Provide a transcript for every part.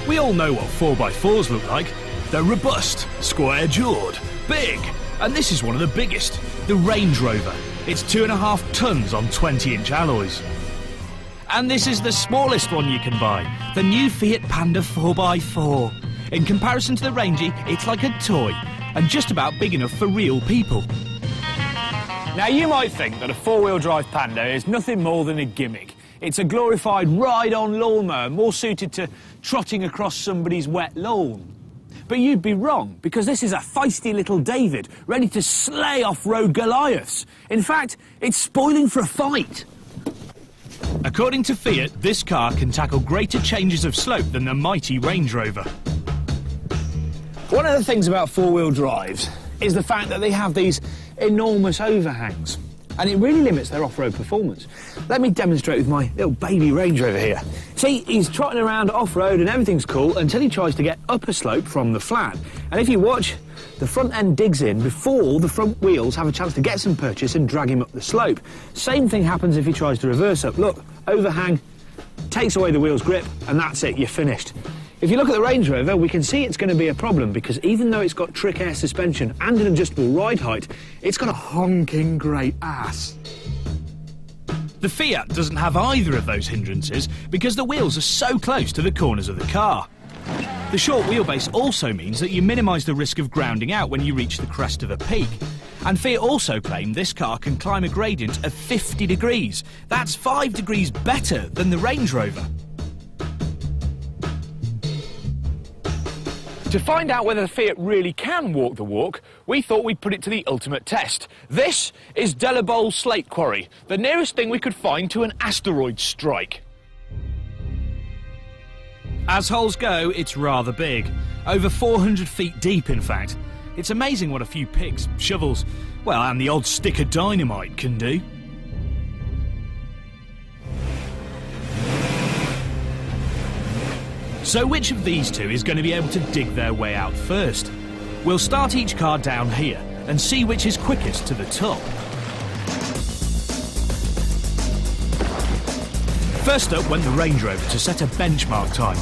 We all know what 4x4s look like. They're robust, square-jawed, big, and this is one of the biggest, the Range Rover. It's 2.5 tons on 20-inch alloys. And this is the smallest one you can buy, the new Fiat Panda 4x4. In comparison to the Rangy, it's like a toy, and just about big enough for real people. Now you might think that a four-wheel drive Panda is nothing more than a gimmick. It's a glorified ride-on lawnmower, more suited to trotting across somebody's wet lawn. But you'd be wrong, because this is a feisty little David, ready to slay off-road Goliaths. In fact, it's spoiling for a fight. According to Fiat, this car can tackle greater changes of slope than the mighty Range Rover. One of the things about four-wheel drives is the fact that they have these enormous overhangs, and it really limits their off-road performance. Let me demonstrate with my little baby Range Rover here. See, he's trotting around off-road and everything's cool until he tries to get up a slope from the flat. And if you watch, the front end digs in before the front wheels have a chance to get some purchase and drag him up the slope. Same thing happens if he tries to reverse up. Look, overhang, takes away the wheel's grip, and that's it, you're finished. If you look at the Range Rover, we can see it's going to be a problem because even though it's got trick air suspension and an adjustable ride height, it's got a honking great ass. The Fiat doesn't have either of those hindrances because the wheels are so close to the corners of the car. The short wheelbase also means that you minimise the risk of grounding out when you reach the crest of a peak. And Fiat also claim this car can climb a gradient of 50 degrees. That's 5 degrees better than the Range Rover. To find out whether the Fiat really can walk the walk, we thought we'd put it to the ultimate test. This is Delabole Slate Quarry, the nearest thing we could find to an asteroid strike. As holes go, it's rather big. Over 400 feet deep, in fact. It's amazing what a few picks, shovels, well, and the odd stick of dynamite can do. So which of these two is going to be able to dig their way out first? We'll start each car down here and see which is quickest to the top. First up went the Range Rover to set a benchmark time.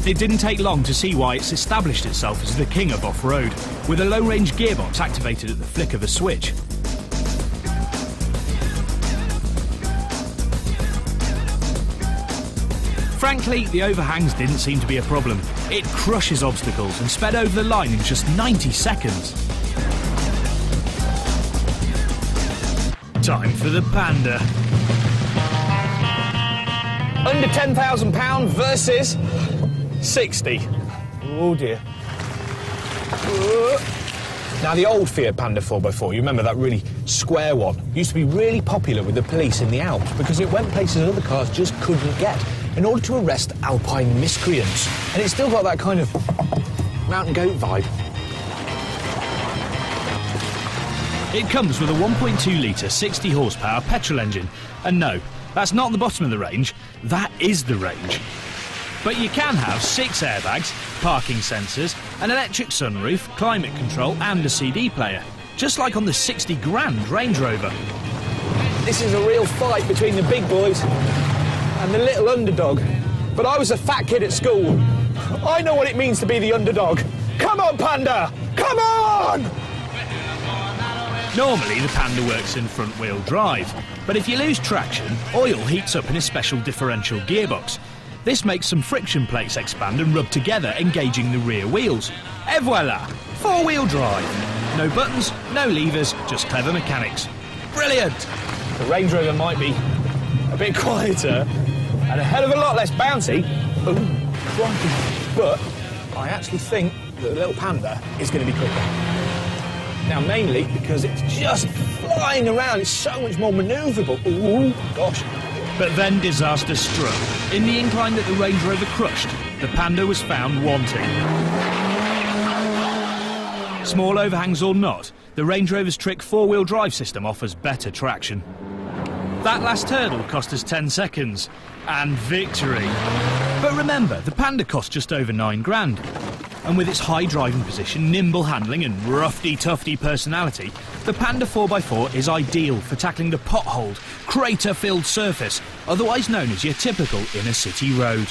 It didn't take long to see why it's established itself as the king of off-road, with a low-range gearbox activated at the flick of a switch. Frankly, the overhangs didn't seem to be a problem. It crushes obstacles and sped over the line in just 90 seconds. Time for the Panda. Under £10,000 versus 60. Oh dear. Now the old Fiat Panda 4x4, you remember that really square one, used to be really popular with the police in the Alps because it went places other cars just couldn't get in order to arrest alpine miscreants. And it's still got that kind of mountain goat vibe. It comes with a 1.2-litre 60 horsepower petrol engine. And no, that's not the bottom of the range, that is the range. But you can have 6 airbags, parking sensors, an electric sunroof, climate control and a CD player, just like on the 60 grand Range Rover. This is a real fight between the big boys and the little underdog. But I was a fat kid at school. I know what it means to be the underdog. Come on, Panda! Come on! Normally the Panda works in front-wheel drive, but if you lose traction, oil heats up in a special differential gearbox. This makes some friction plates expand and rub together, engaging the rear wheels. Et voila! 4-wheel drive. No buttons, no levers, just clever mechanics. Brilliant! The Range Rover might be a bit quieter and a hell of a lot less bouncy. But I actually think that the little Panda is going to be quicker. Now, mainly because it's just flying around. It's so much more manoeuvrable. Ooh, gosh. But then disaster struck. In the incline that the Range Rover crushed, the Panda was found wanting. Small overhangs or not, the Range Rover's trick 4-wheel drive system offers better traction. That last hurdle cost us 10 seconds. And victory. But remember, the Panda cost just over 9 grand. And with its high driving position, nimble handling and roughy-tufty personality, the Panda 4x4 is ideal for tackling the potholed, crater-filled surface, otherwise known as your typical inner city road.